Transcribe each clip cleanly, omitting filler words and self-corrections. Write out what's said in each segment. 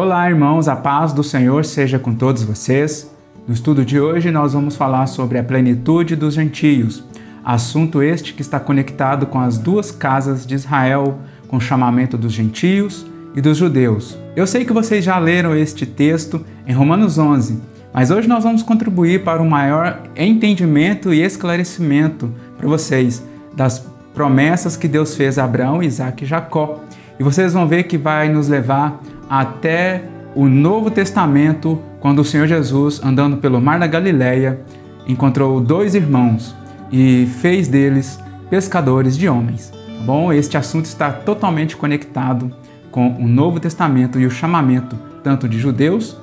Olá, irmãos, a paz do Senhor seja com todos vocês. No estudo de hoje nós vamos falar sobre a plenitude dos gentios, assunto este que está conectado com as duas casas de Israel, com o chamamento dos gentios e dos judeus. Eu sei que vocês já leram este texto em Romanos 11, mas hoje nós vamos contribuir para um maior entendimento e esclarecimento para vocês das promessas que Deus fez a Abraão, Isaque e Jacó. E vocês vão ver que vai nos levar até o Novo Testamento, quando o Senhor Jesus, andando pelo Mar da Galileia, encontrou dois irmãos e fez deles pescadores de homens. Tá bom? Este assunto está totalmente conectado com o Novo Testamento e o chamamento tanto de judeus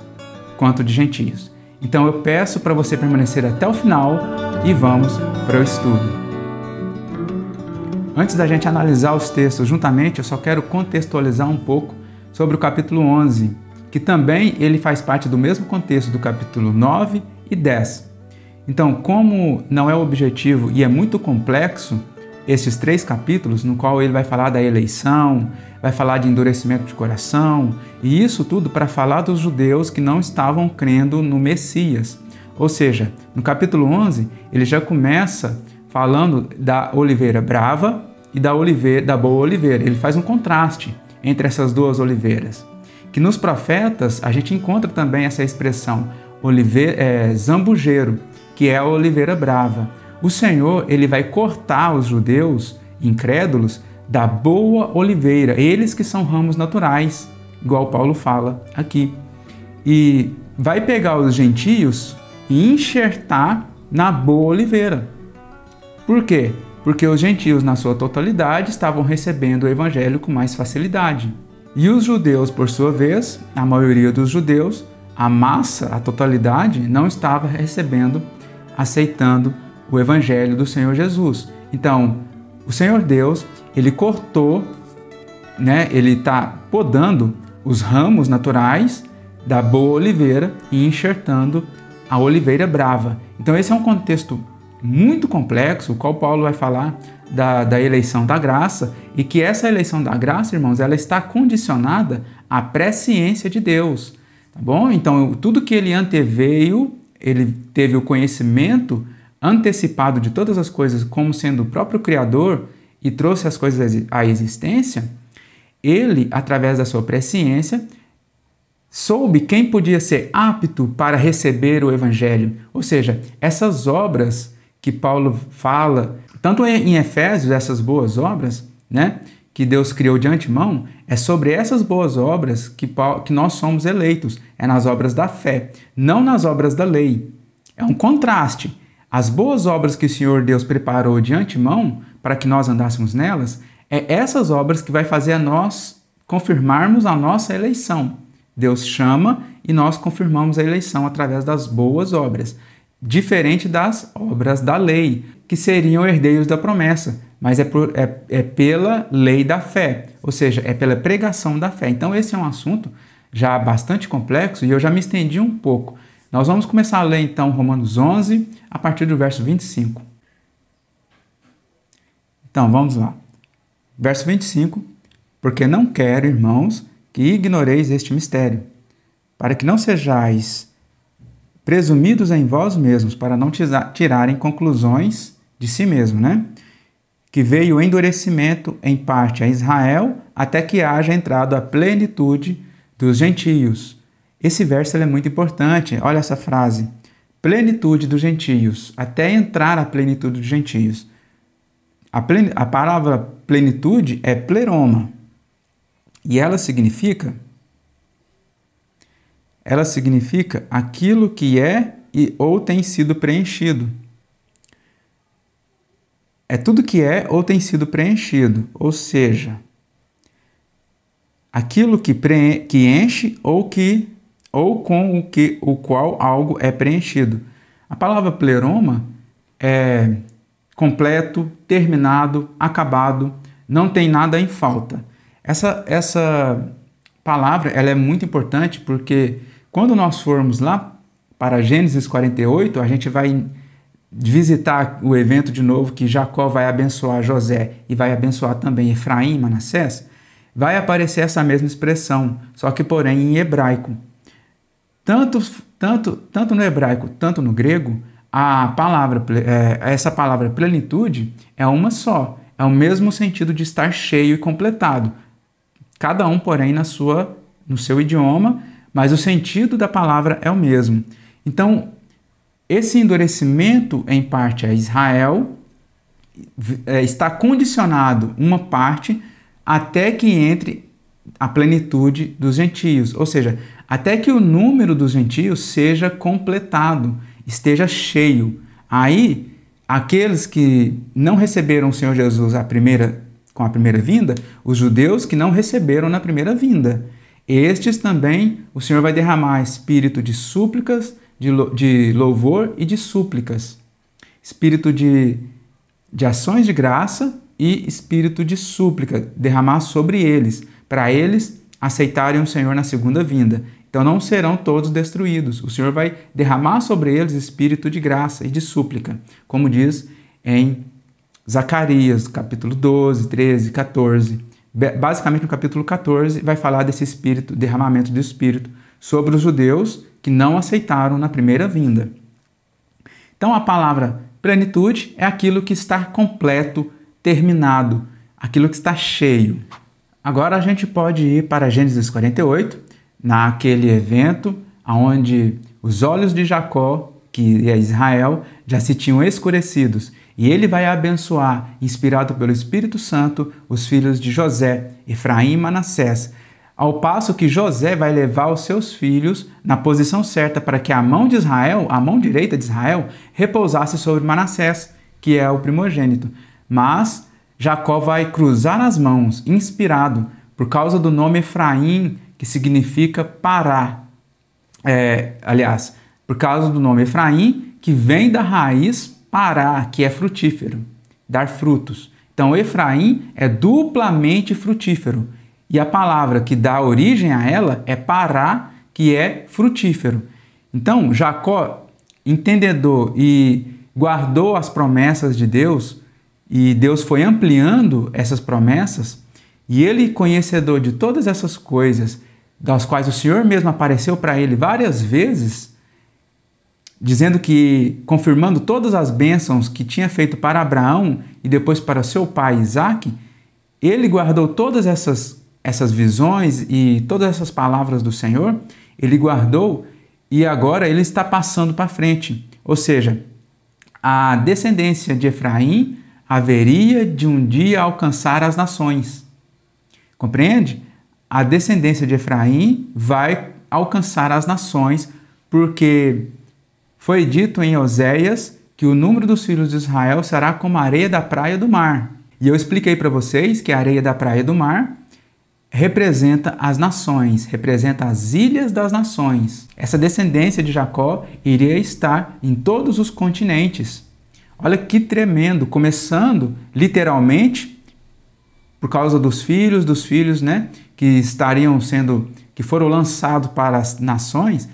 quanto de gentios. Então eu peço para você permanecer até o final e vamos para o estudo. Antes da gente analisar os textos juntamente, eu só quero contextualizar um pouco sobre o capítulo 11, que também ele faz parte do mesmo contexto do capítulo 9 e 10. Então, como não é o objetivo e é muito complexo esses três capítulos, no qual ele vai falar da eleição, vai falar de endurecimento de coração, e isso tudo para falar dos judeus que não estavam crendo no Messias. Ou seja, no capítulo 11, ele já começa falando da oliveira brava e da boa oliveira. Ele faz um contraste entre essas duas oliveiras. Que nos profetas a gente encontra também essa expressão zambujeiro, que é a oliveira brava. O Senhor ele vai cortar os judeus incrédulos da boa oliveira, eles que são ramos naturais, igual Paulo fala aqui. E vai pegar os gentios e enxertar na boa oliveira. Por quê? Porque os gentios, na sua totalidade, estavam recebendo o evangelho com mais facilidade. E os judeus, por sua vez, a maioria dos judeus, a massa, a totalidade, não estava recebendo, aceitando o evangelho do Senhor Jesus. Então, o Senhor Deus, ele cortou, ele está podando os ramos naturais da boa oliveira e enxertando a oliveira brava. Então, esse é um contexto muito complexo, o qual Paulo vai falar da eleição da graça, e que essa eleição da graça, irmãos, ela está condicionada à presciência de Deus, tá bom? Então, tudo que ele anteveio, ele teve o conhecimento antecipado de todas as coisas como sendo o próprio Criador e trouxe as coisas à existência, ele, através da sua presciência, soube quem podia ser apto para receber o evangelho, ou seja, essas obras que Paulo fala, tanto em Efésios, essas boas obras, que Deus criou de antemão, é sobre essas boas obras que nós somos eleitos, é nas obras da fé, não nas obras da lei. É um contraste. As boas obras que o Senhor Deus preparou de antemão para que nós andássemos nelas, é essas obras que vai fazer a nós confirmarmos a nossa eleição. Deus chama e nós confirmamos a eleição através das boas obras. Diferente das obras da lei, que seriam herdeiros da promessa, mas é pela lei da fé, ou seja, é pela pregação da fé. Então esse é um assunto já bastante complexo e eu já me estendi um pouco. Nós vamos começar a ler então Romanos 11, a partir do verso 25. Então vamos lá. Verso 25. Porque não quero, irmãos, que ignoreis este mistério, para que não sejais presumidos em vós mesmos, para não tirarem conclusões de si mesmo, Que veio o endurecimento em parte a Israel, até que haja entrado a plenitude dos gentios. Esse verso é muito importante, olha essa frase, plenitude dos gentios, até entrar a plenitude dos gentios. A palavra plenitude é pleroma, e ela significa aquilo que é ou tem sido preenchido. É tudo que é ou tem sido preenchido, ou seja, aquilo que enche ou com o qual algo é preenchido. A palavra pleroma é completo, terminado, acabado, não tem nada em falta. Essa palavra ela é muito importante porque quando nós formos lá para Gênesis 48, a gente vai visitar o evento de novo que Jacó vai abençoar José e vai abençoar também Efraim e Manassés. vai aparecer essa mesma expressão, só que porém em hebraico. Tanto no hebraico, tanto no grego, essa palavra plenitude é uma só, é o mesmo sentido de estar cheio e completado. Cada um, porém, no seu idioma, mas o sentido da palavra é o mesmo. Então, esse endurecimento em parte a Israel está condicionado uma parte até que entre a plenitude dos gentios, ou seja, até que o número dos gentios seja completado, esteja cheio. Aí, aqueles que não receberam o Senhor Jesus com a primeira vinda, os judeus que não receberam na primeira vinda, estes também o Senhor vai derramar espírito de súplicas, de louvor e de súplicas, espírito de ações de graça e espírito de súplica, derramar sobre eles, para eles aceitarem o Senhor na segunda vinda. Então não serão todos destruídos. O Senhor vai derramar sobre eles espírito de graça e de súplica, como diz em Zacarias, capítulo 12, 13, 14. Basicamente no capítulo 14 vai falar desse espírito, derramamento do espírito sobre os judeus que não aceitaram na primeira vinda. Então a palavra plenitude é aquilo que está completo, terminado, aquilo que está cheio. Agora a gente pode ir para Gênesis 48, naquele evento onde os olhos de Jacó, que é Israel, já se tinham escurecidos, e ele vai abençoar, inspirado pelo Espírito Santo, os filhos de José, Efraim e Manassés, ao passo que José vai levar os seus filhos na posição certa para que a mão de Israel, a mão direita de Israel, repousasse sobre Manassés, que é o primogênito. Mas Jacó vai cruzar as mãos, inspirado, por causa do nome Efraim, que significa parar. Por causa do nome Efraim, que vem da raiz parar, que é frutífero, dar frutos. Então, Efraim é duplamente frutífero. E a palavra que dá origem a ela é pará, que é frutífero. Então, Jacó, entendedor e guardou as promessas de Deus, e Deus foi ampliando essas promessas, e ele, conhecedor de todas essas coisas, das quais o Senhor mesmo apareceu para ele várias vezes, dizendo que, confirmando todas as bênçãos que tinha feito para Abraão e depois para seu pai Isaque, ele guardou todas essas visões e todas essas palavras do Senhor, ele guardou e agora ele está passando para frente. Ou seja, a descendência de Efraim haveria de um dia alcançar as nações. Compreende? A descendência de Efraim vai alcançar as nações, porque foi dito em Oséias que o número dos filhos de Israel será como a areia da praia do mar. E eu expliquei para vocês que a areia da praia do mar representa as nações, representa as ilhas das nações. Essa descendência de Jacó iria estar em todos os continentes. Olha que tremendo, começando literalmente por causa dos filhos, né, que foram lançados para as nações,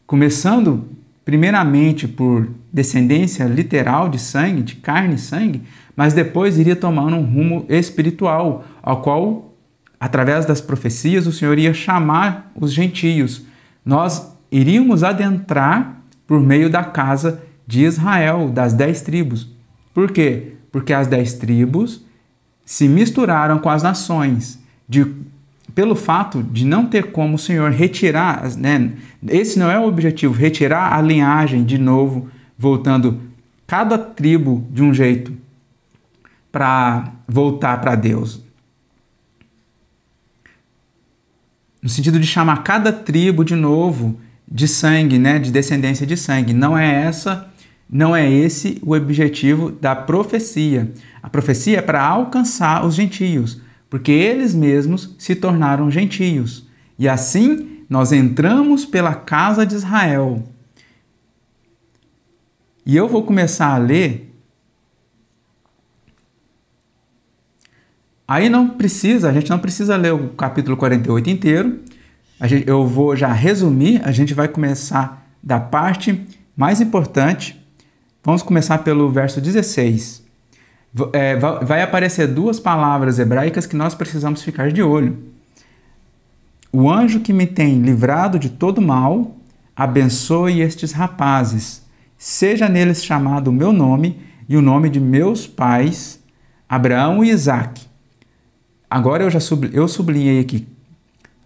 começando primeiramente por descendência literal de sangue, de carne e sangue, mas depois iria tomando um rumo espiritual, ao qual, através das profecias, o Senhor ia chamar os gentios. Nós iríamos adentrar por meio da casa de Israel, das 10 tribos. Por quê? Porque as 10 tribos se misturaram com as nações, pelo fato de não ter como o Senhor retirar, né? Esse não é o objetivo, retirar a linhagem de novo, voltando cada tribo de um jeito para voltar para Deus. No sentido de chamar cada tribo de novo de sangue, né? De descendência de sangue. Não é esse o objetivo da profecia. A profecia é para alcançar os gentios, porque eles mesmos se tornaram gentios. E assim nós entramos pela casa de Israel. E eu vou começar a ler. Aí a gente não precisa ler o capítulo 48 inteiro. Eu vou já resumir, a gente vai começar da parte mais importante. Vamos começar pelo verso 16. vai aparecer duas palavras hebraicas que nós precisamos ficar de olho. O anjo que me tem livrado de todo mal, abençoe estes rapazes. Seja neles chamado o meu nome e o nome de meus pais, Abraão e Isaque. Agora eu sublinhei aqui.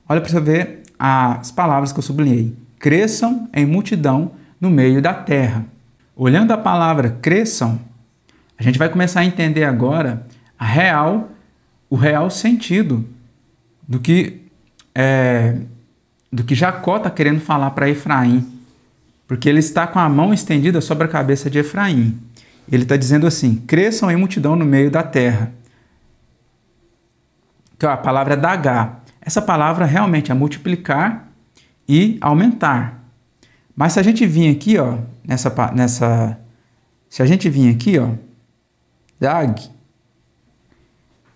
Olha para você ver as palavras que eu sublinhei. Cresçam em multidão no meio da terra. Olhando a palavra cresçam, a gente vai começar a entender agora o real sentido do que Jacó está querendo falar para Efraim. Porque ele está com a mão estendida sobre a cabeça de Efraim. Ele está dizendo assim, cresçam em multidão no meio da terra. Que a palavra é dagá. Essa palavra realmente é multiplicar e aumentar. Mas se a gente vir aqui, ó, se a gente vir aqui, ó, dag,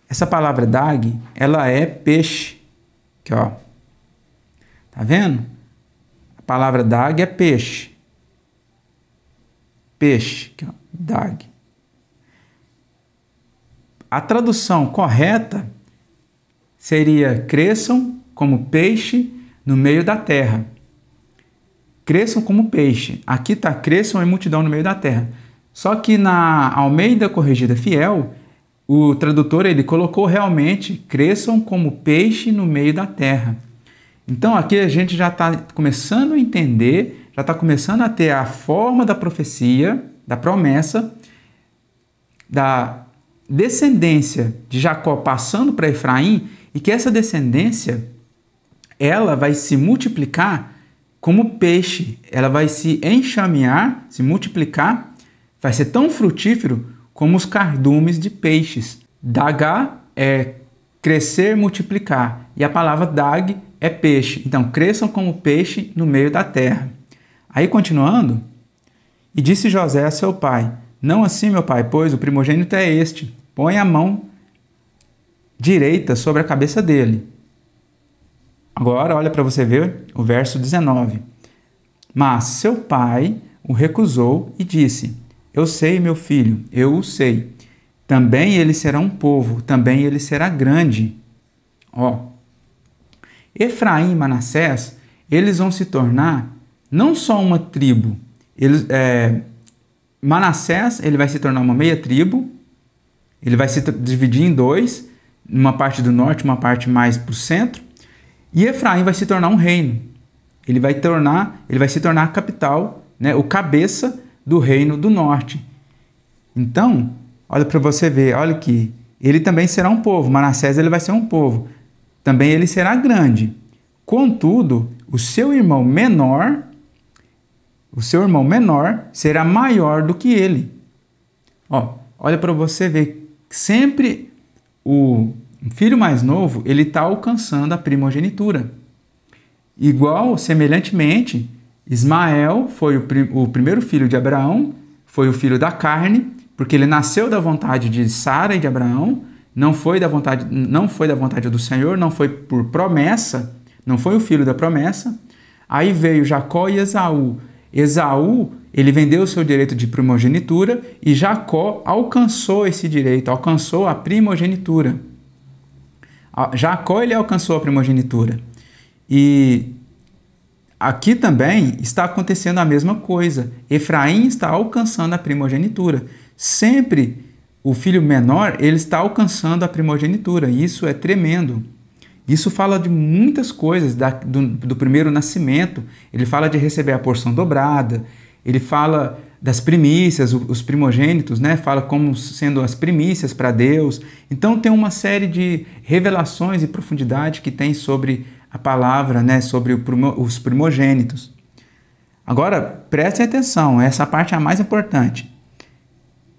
essa palavra dag, ela é peixe. Aqui, ó. Tá vendo? A palavra dag é peixe. Peixe, aqui, ó, dag. A tradução correta seria cresçam como peixe no meio da terra. Cresçam como peixe. Aqui está cresçam em multidão no meio da terra. Só que na Almeida Corrigida Fiel, o tradutor ele colocou realmente cresçam como peixe no meio da terra. Então aqui a gente já está começando a entender, já está começando a ter a forma da profecia, da promessa, da descendência de Jacó passando para Efraim, e que essa descendência ela vai se multiplicar como peixe, ela vai se enxamear, se multiplicar, vai ser tão frutífero como os cardumes de peixes. Dagá é crescer, multiplicar, e a palavra dag é peixe. Então, cresçam como peixe no meio da terra. Aí, continuando, e disse José a seu pai, não assim, meu pai, pois o primogênito é este, põe a mão direita sobre a cabeça dele. Agora, olha para você ver o verso 19. Mas seu pai o recusou e disse, eu sei, meu filho, eu o sei. Também ele será um povo, também ele será grande. Ó, Efraim e Manassés, eles vão se tornar não só uma tribo. Manassés, ele vai se tornar uma meia tribo, ele vai se dividir em dois, uma parte do norte, uma parte mais para o centro, e Efraim vai se tornar um reino. Ele vai se tornar a capital, né, o cabeça do reino do norte. Então, olha para você ver, olha aqui, ele também será um povo, Manassés ele vai ser um povo, também ele será grande. Contudo, o seu irmão menor será maior do que ele. Ó, olha para você ver, sempre o filho mais novo, ele está alcançando a primogenitura. Semelhantemente, Ismael foi o primeiro filho de Abraão, foi o filho da carne, porque ele nasceu da vontade de Sara e de Abraão, não foi da vontade do Senhor, não foi por promessa, não foi o filho da promessa. Aí veio Jacó e Esaú. Esaú, ele vendeu o seu direito de primogenitura e Jacó alcançou esse direito, alcançou a primogenitura. Jacó, ele alcançou a primogenitura. E aqui também está acontecendo a mesma coisa. Efraim está alcançando a primogenitura. Sempre o filho menor, ele está alcançando a primogenitura. Isso é tremendo. Isso fala de muitas coisas do primeiro nascimento. Ele fala de receber a porção dobrada. Ele fala das primícias, os primogênitos, né? Fala como sendo as primícias para Deus. Então tem uma série de revelações e profundidade que tem sobre a palavra, né? Sobre os primogênitos. Agora, prestem atenção, essa parte é a mais importante.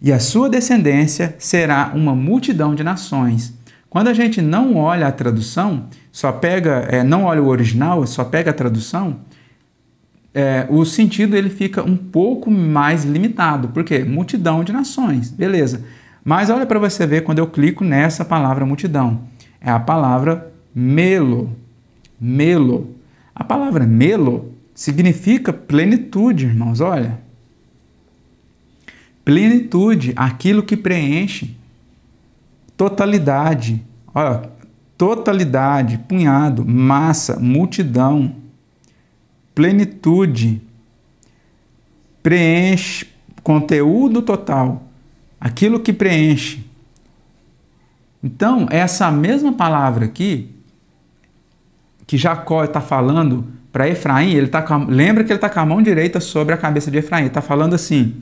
E a sua descendência será uma multidão de nações. Quando a gente não olha a tradução, não olha o original, só pega a tradução, o sentido ele fica um pouco mais limitado. Por quê? Multidão de nações, beleza. Mas olha para você ver quando eu clico nessa palavra multidão. É a palavra melo. Melo. A palavra melo significa plenitude, irmãos, olha. Plenitude, aquilo que preenche. totalidade. Olha, totalidade, punhado, massa, multidão, plenitude, preenche, conteúdo total, aquilo que preenche. Então, essa mesma palavra aqui, que Jacó está falando para Efraim, lembra que ele está com a mão direita sobre a cabeça de Efraim. Ele está falando assim: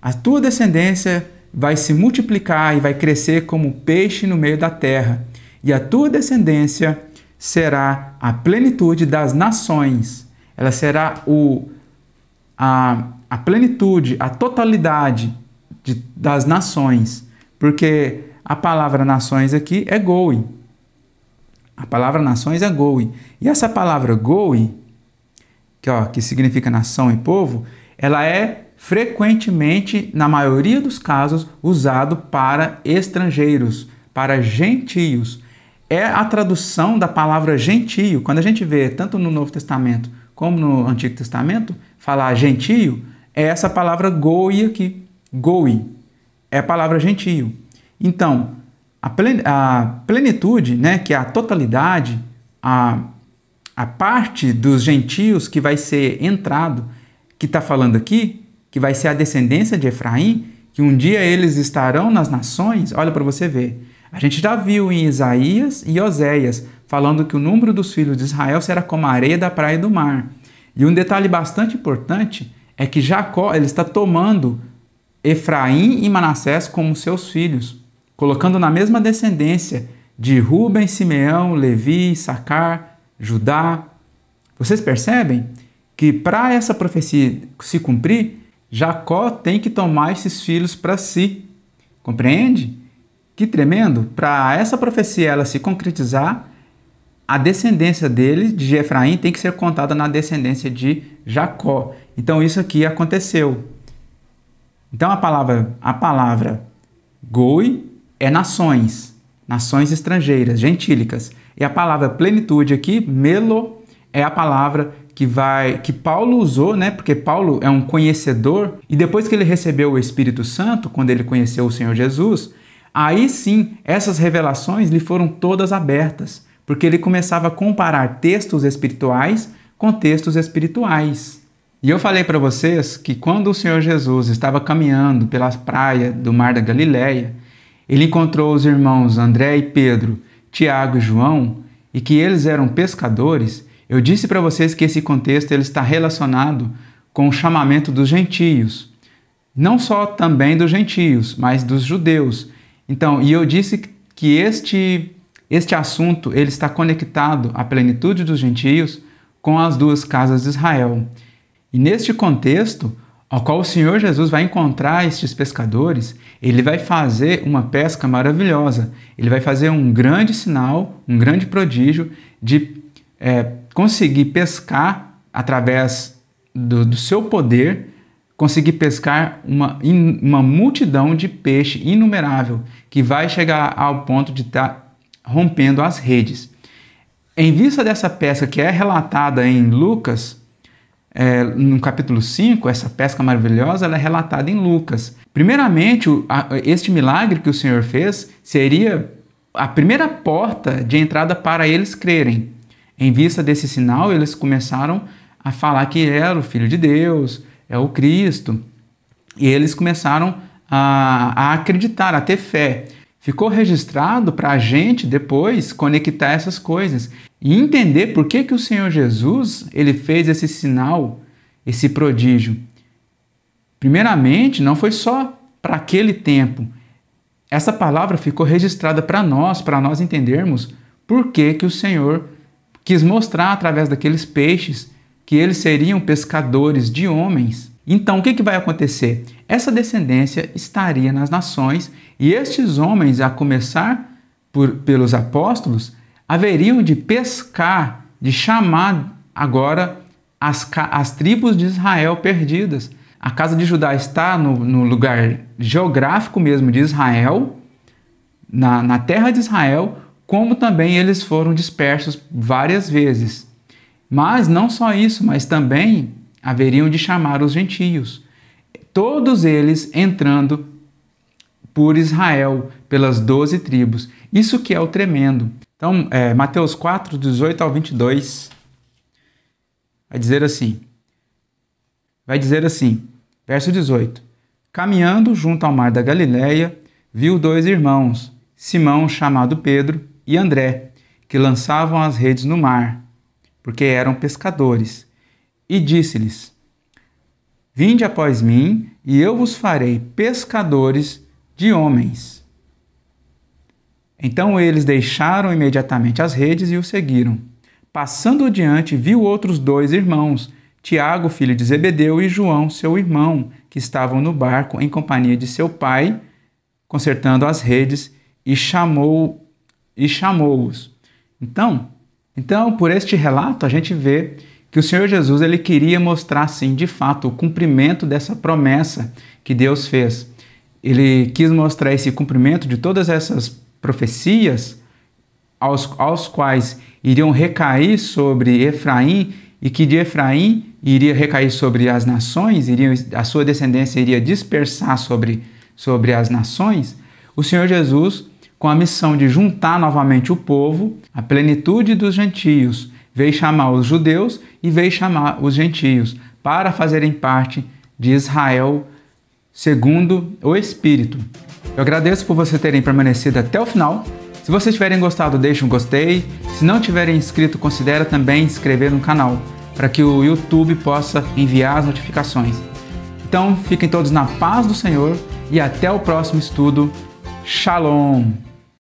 a tua descendência vai se multiplicar e vai crescer como peixe no meio da terra, e a tua descendência será a plenitude das nações. Ela será a plenitude, a totalidade das nações, porque a palavra nações aqui é goi. A palavra nações é goi. E essa palavra goi, que significa nação e povo, ela é frequentemente, na maioria dos casos, usado para estrangeiros, para gentios. É a tradução da palavra gentio. Quando a gente vê, tanto no Novo Testamento como no Antigo Testamento, falar gentio, é essa palavra goi aqui. Goi é a palavra gentio. Então, a plenitude, né, que é a totalidade, a parte dos gentios que vai ser entrado, que está falando aqui, que vai ser a descendência de Efraim, que um dia eles estarão nas nações. Olha para você ver. A gente já viu em Isaías e Oséias falando que o número dos filhos de Israel será como a areia da praia e do mar. E um detalhe bastante importante é que Jacó ele está tomando Efraim e Manassés como seus filhos, colocando na mesma descendência de Rúben, Simeão, Levi, Issacar, Judá. Vocês percebem que para essa profecia se cumprir, Jacó tem que tomar esses filhos para si. Compreende? Que tremendo! Para essa profecia ela se concretizar, a descendência dele, de Efraim, tem que ser contada na descendência de Jacó. Então isso aqui aconteceu. Então a palavra goi é nações, nações estrangeiras, gentílicas. E a palavra plenitude aqui, melo, é a palavra que Paulo usou, né? Porque Paulo é um conhecedor, e depois que ele recebeu o Espírito Santo, quando ele conheceu o Senhor Jesus, aí sim, essas revelações lhe foram todas abertas, porque ele começava a comparar textos espirituais com textos espirituais. E eu falei para vocês que quando o Senhor Jesus estava caminhando pelas praias do Mar da Galileia, ele encontrou os irmãos André e Pedro, Tiago e João, e que eles eram pescadores. Eu disse para vocês que esse contexto ele está relacionado com o chamamento dos gentios. Não só também dos gentios, mas dos judeus. Então, e eu disse que este assunto ele está conectado à plenitude dos gentios com as duas casas de Israel. E neste contexto, ao qual o Senhor Jesus vai encontrar estes pescadores, ele vai fazer uma pesca maravilhosa. Ele vai fazer um grande sinal, um grande prodígio de conseguir pescar através do seu poder, conseguir pescar uma multidão de peixe inumerável, que vai chegar ao ponto de estar rompendo as redes. Em vista dessa pesca que é relatada em Lucas, no capítulo 5, essa pesca maravilhosa ela é relatada em Lucas. Primeiramente, este milagre que o Senhor fez seria a primeira porta de entrada para eles crerem. Em vista desse sinal, eles começaram a falar que era o Filho de Deus, é o Cristo. E eles começaram a acreditar, a ter fé. Ficou registrado para a gente depois conectar essas coisas e entender por que o Senhor Jesus ele fez esse sinal, esse prodígio. Primeiramente, não foi só para aquele tempo. Essa palavra ficou registrada para nós entendermos por que o Senhor quis mostrar através daqueles peixes que eles seriam pescadores de homens. Então, o que vai acontecer? Essa descendência estaria nas nações e estes homens, a começar pelos apóstolos, haveriam de pescar, de chamar agora as tribos de Israel perdidas. A casa de Judá está no lugar geográfico mesmo de Israel, na terra de Israel, como também eles foram dispersos várias vezes. Mas não só isso, mas também haveriam de chamar os gentios. Todos eles entrando por Israel, pelas 12 tribos. Isso que é o tremendo. Então, Mateus 4, 18 ao 22, vai dizer assim, verso 18. Caminhando junto ao mar da Galileia, viu 2 irmãos, Simão, chamado Pedro, e André, que lançavam as redes no mar, porque eram pescadores. E disse-lhes: Vinde após mim, e eu vos farei pescadores de homens. Então eles deixaram imediatamente as redes e o seguiram. Passando adiante, viu outros 2 irmãos, Tiago, filho de Zebedeu, e João, seu irmão, que estavam no barco em companhia de seu pai, consertando as redes, e chamou-os. Então, por este relato, a gente vê que o Senhor Jesus ele queria mostrar, sim, de fato, o cumprimento dessa promessa que Deus fez. Ele quis mostrar esse cumprimento de todas essas profecias aos quais iriam recair sobre Efraim, e que de Efraim iria recair sobre as nações, a sua descendência iria dispersar sobre as nações. O Senhor Jesus, com a missão de juntar novamente o povo, a plenitude dos gentios, veio chamar os judeus e veio chamar os gentios para fazerem parte de Israel segundo o Espírito. Eu agradeço por vocês terem permanecido até o final. Se vocês tiverem gostado, deixe um gostei. Se não tiverem inscrito, considere também inscrever no canal, para que o YouTube possa enviar as notificações. Então, fiquem todos na paz do Senhor e até o próximo estudo. Shalom!